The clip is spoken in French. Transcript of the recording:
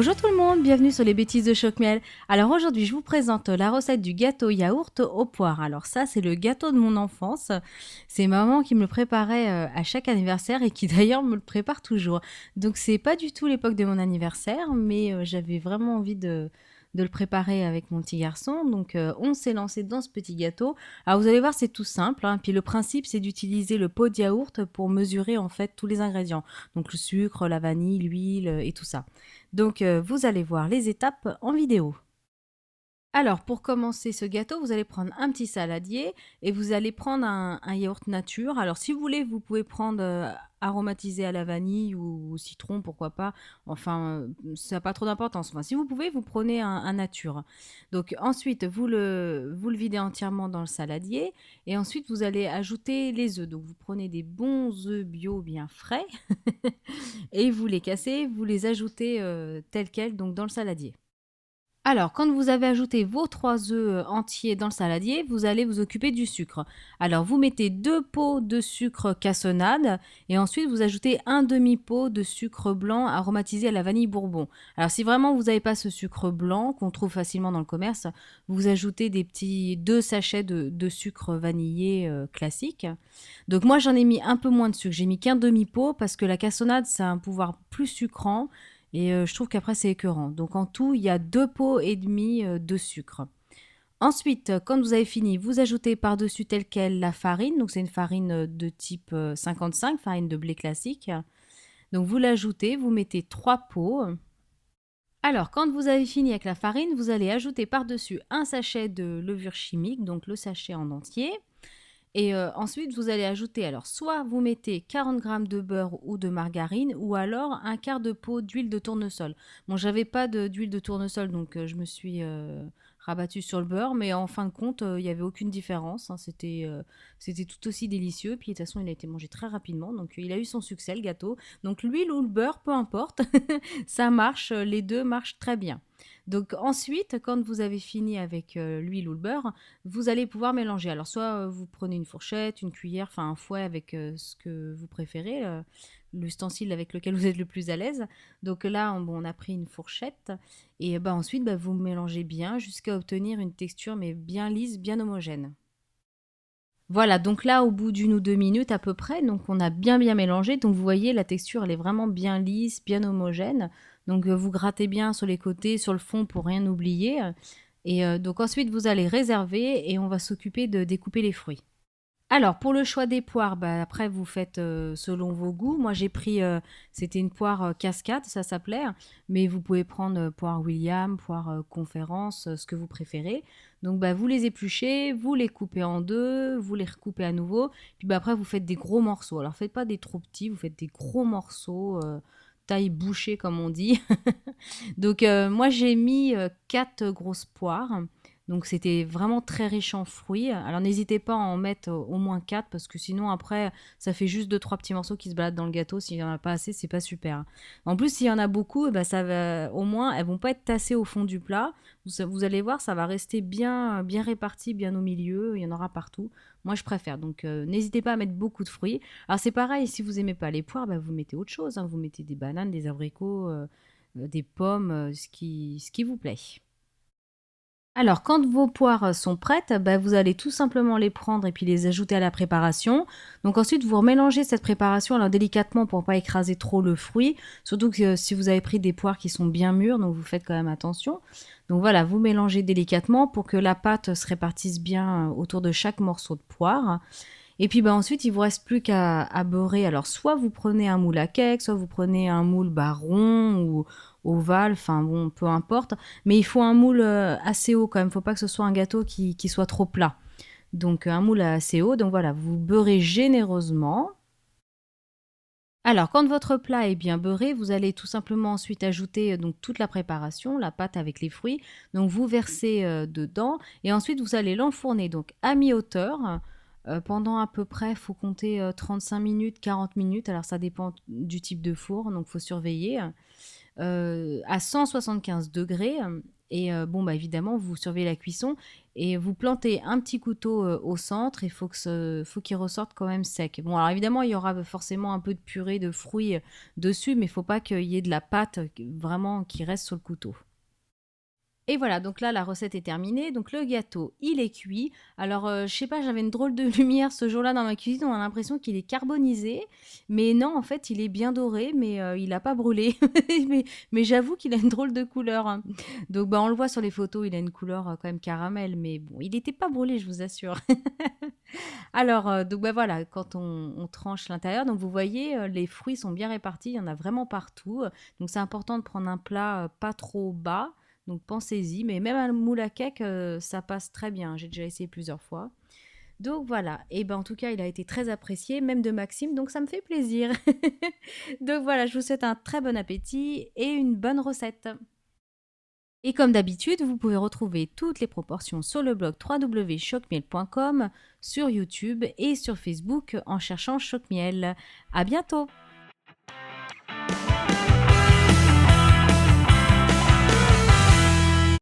Bonjour tout le monde, bienvenue sur les bêtises de Choc-Miel. Alors aujourd'hui, je vous présente la recette du gâteau yaourt aux poires. Alors ça, c'est le gâteau de mon enfance. C'est maman qui me le préparait à chaque anniversaire et qui d'ailleurs me le prépare toujours. Donc c'est pas du tout l'époque de mon anniversaire, mais j'avais vraiment envie de le préparer avec mon petit garçon. Donc on s'est lancé dans ce petit gâteau. Alors vous allez voir, c'est tout simple, hein. Puis le principe, c'est d'utiliser le pot de yaourt pour mesurer en fait tous les ingrédients. Donc le sucre, la vanille, l'huile et tout ça. Donc, vous allez voir les étapes en vidéo. Alors, pour commencer ce gâteau, vous allez prendre un petit saladier et vous allez prendre un yaourt nature. Alors, si vous voulez, vous pouvez prendre aromatisé à la vanille ou au citron, pourquoi pas. Enfin, ça n'a pas trop d'importance. Enfin, si vous pouvez, vous prenez un nature. Donc, ensuite, vous le videz entièrement dans le saladier et ensuite, vous allez ajouter les œufs. Donc, vous prenez des bons œufs bio bien frais et vous les cassez, vous les ajoutez tels quels donc dans le saladier. Alors, quand vous avez ajouté vos 3 œufs entiers dans le saladier, vous allez vous occuper du sucre. Alors, vous mettez 2 pots de sucre cassonade et ensuite vous ajoutez un demi-pot de sucre blanc aromatisé à la vanille bourbon. Alors, si vraiment vous n'avez pas ce sucre blanc qu'on trouve facilement dans le commerce, vous ajoutez des petits 2 sachets de sucre vanillé classique. Donc, moi, j'en ai mis un peu moins de sucre. J'ai mis qu'un demi-pot parce que la cassonade, ça a un pouvoir plus sucrant. Et je trouve qu'après, c'est écœurant. Donc en tout, il y a 2 pots et demi de sucre. Ensuite, quand vous avez fini, vous ajoutez par-dessus tel quel la farine. Donc c'est une farine de type 55, farine de blé classique. Donc vous l'ajoutez, vous mettez 3 pots. Alors, quand vous avez fini avec la farine, vous allez ajouter par-dessus un sachet de levure chimique, donc le sachet en entier. Et ensuite, vous allez ajouter, alors soit vous mettez 40 grammes de beurre ou de margarine, ou alors un quart de pot d'huile de tournesol. Bon, j'avais pas d'huile de tournesol, donc je me suis rabattue sur le beurre, mais en fin de compte, il n'y avait aucune différence, hein. C'était tout aussi délicieux. Puis de toute façon, il a été mangé très rapidement, donc il a eu son succès, le gâteau. Donc l'huile ou le beurre, peu importe, ça marche, les deux marchent très bien. Donc ensuite, quand vous avez fini avec l'huile ou le beurre, vous allez pouvoir mélanger. Alors soit vous prenez une fourchette, une cuillère, enfin un fouet avec ce que vous préférez, l'ustensile avec lequel vous êtes le plus à l'aise. Donc là, on a pris une fourchette et ensuite vous mélangez bien jusqu'à obtenir une texture mais bien lisse, bien homogène. Voilà, donc là, au bout d'une ou 2 minutes à peu près, donc on a bien mélangé. Donc vous voyez, la texture, elle est vraiment bien lisse, bien homogène. Donc vous grattez bien sur les côtés, sur le fond pour rien oublier. Et donc ensuite, vous allez réserver et on va s'occuper de découper les fruits. Alors, pour le choix des poires, après, vous faites selon vos goûts. Moi, j'ai pris, c'était une poire cascade, ça s'appelait, mais vous pouvez prendre poire William, poire conférence, ce que vous préférez. Donc, vous les épluchez, vous les coupez en deux, vous les recoupez à nouveau. Puis après, vous faites des gros morceaux. Alors, faites pas des trop petits, vous faites des gros morceaux, taille bouchée, comme on dit. Donc, moi, j'ai mis 4 grosses poires. Donc c'était vraiment très riche en fruits. Alors n'hésitez pas à en mettre au moins 4 parce que sinon après ça fait juste deux trois petits morceaux qui se baladent dans le gâteau. S'il y en a pas assez, c'est pas super. En plus s'il y en a beaucoup, ça va au moins elles vont pas être tassées au fond du plat. Vous allez voir, ça va rester bien réparti, bien au milieu. Il y en aura partout. Moi je préfère. Donc n'hésitez pas à mettre beaucoup de fruits. Alors c'est pareil, si vous aimez pas les poires, vous mettez autre chose, hein. Vous mettez des bananes, des abricots, des pommes, ce qui vous plaît. Alors, quand vos poires sont prêtes, vous allez tout simplement les prendre et puis les ajouter à la préparation. Donc ensuite, vous remélangez cette préparation alors délicatement pour ne pas écraser trop le fruit. Surtout que si vous avez pris des poires qui sont bien mûres, donc vous faites quand même attention. Donc voilà, vous mélangez délicatement pour que la pâte se répartisse bien autour de chaque morceau de poire. Et puis ensuite, il vous reste plus qu'à beurrer. Alors soit vous prenez un moule à cake, soit vous prenez un moule rond ou ovale, enfin bon, peu importe. Mais il faut un moule assez haut quand même. Il ne faut pas que ce soit un gâteau qui soit trop plat. Donc un moule assez haut. Donc voilà, vous beurrez généreusement. Alors, quand votre plat est bien beurré, vous allez tout simplement ensuite ajouter donc toute la préparation, la pâte avec les fruits. Donc, vous versez dedans et ensuite vous allez l'enfourner donc à mi-hauteur pendant à peu près, il faut compter 35 minutes, 40 minutes. Alors, ça dépend du type de four, donc il faut surveiller à 175 degrés. Et bon, bah, évidemment, vous surveillez la cuisson et vous plantez un petit couteau au centre. Il faut qu'il ressorte quand même sec. Bon, alors évidemment, il y aura forcément un peu de purée de fruits dessus, mais il faut pas qu'il y ait de la pâte vraiment qui reste sur le couteau. Et voilà, donc là, la recette est terminée. Donc le gâteau, il est cuit. Alors, je sais pas, j'avais une drôle de lumière ce jour-là dans ma cuisine. On a l'impression qu'il est carbonisé. Mais non, en fait, il est bien doré, mais il n'a pas brûlé. Mais j'avoue qu'il a une drôle de couleur, hein. Donc, bah, on le voit sur les photos, il a une couleur quand même caramel. Mais bon, il n'était pas brûlé, je vous assure. Alors, donc bah, voilà, quand on tranche l'intérieur, donc vous voyez, les fruits sont bien répartis, il y en a vraiment partout. Donc c'est important de prendre un plat pas trop bas, donc pensez-y. Mais même un moule à cake, ça passe très bien. J'ai déjà essayé plusieurs fois. Donc voilà, et ben en tout cas, il a été très apprécié, même de Maxime, donc ça me fait plaisir. Donc voilà, je vous souhaite un très bon appétit et une bonne recette. Et comme d'habitude, vous pouvez retrouver toutes les proportions sur le blog www.chocmiel.com, sur YouTube et sur Facebook en cherchant Chocmiel. À bientôt!